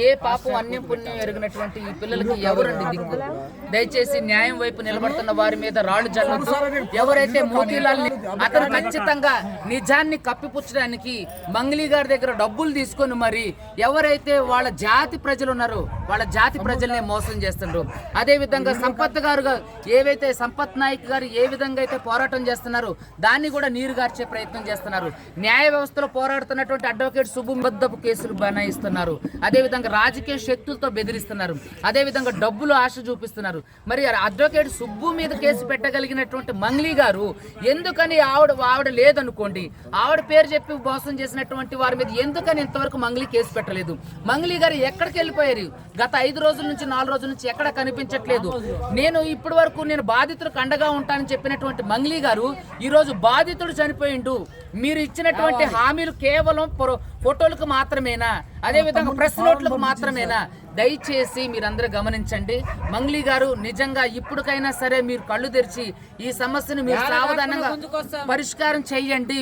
ఏ పాపం అన్యం పుణ్యం ఎరిగినటువంటి ఈ పిల్లలకి ఎవరండి దిక్కు? దయచేసి న్యాయం వైపు నిలబడుతున్న వారి మీద రాళ్లు జల్లొద్దు. ఎవరైతే మోతీలాల్ అతను ఖచ్చితంగా నిజాన్ని కప్పిపుచ్చడానికి మంగ్లీ గారి దగ్గర డబ్బులు తీసుకొని మరి ఎవరైతే వాళ్ళ జాతి ప్రజలు ఉన్నారో వాళ్ళ జాతి ప్రజల్నే మోసం చేస్తున్నారు. అదే విధంగా సంపత్ గారు ఏవైతే సంపత్ నాయక్ గారు ఏ విధంగా అయితే పోరాటం చేస్తున్నారో దాన్ని కూడా నీరు గార్చే ప్రయత్నం చేస్తున్నారు. న్యాయ వ్యవస్థలో పోరాడుతున్నటువంటి అడ్వకేట్ సుబ్బు బద్దపు కేసులు బనాయిస్తున్నారు. అదేవిధంగా రాజకీయ శక్తులతో బెదిరిస్తున్నారు. అదేవిధంగా డబ్బులు ఆశ చూపిస్తున్నారు. మరి అడ్వకేట్ సుబ్బు మీద కేసు పెట్టగలిగినటువంటి మంగ్లీ గారు ఎందుకని ఆవిడ లేదనుకోండి, ఆవిడ పేరు చెప్పి మోసం చేసినటువంటి వారి మీద ఎందుకని ఇంతవరకు మంగ్లీ కేసు పెట్టలేదు? మంగ్లీ గారు ఎక్కడికి వెళ్ళిపోయారు? గత 5 రోజుల నుంచి 4 రోజుల నుంచి ఎక్కడ కనిపించట్లేదు. నేను ఇప్పటి వరకు నేను బాధితులకు అండగా ఉంటానని చెప్పినటువంటి మంగ్లీ గారు ఈరోజు బాధితుడు చనిపోయిండు. మీరు ఇచ్చినటువంటి హామీలు కేవలం ఫోటోలకు మాత్రమేనా? అదేవిధంగా ప్రెస్ నోట్లకు మాత్రమేనా? దయచేసి మీరందరూ గమనించండి. మంగ్లీ గారు నిజంగా ఇప్పటికైనా సరే మీరు కళ్ళు తెరిచి ఈ సమస్యను మీరు సావధానంగా పరిష్కారం చేయండి.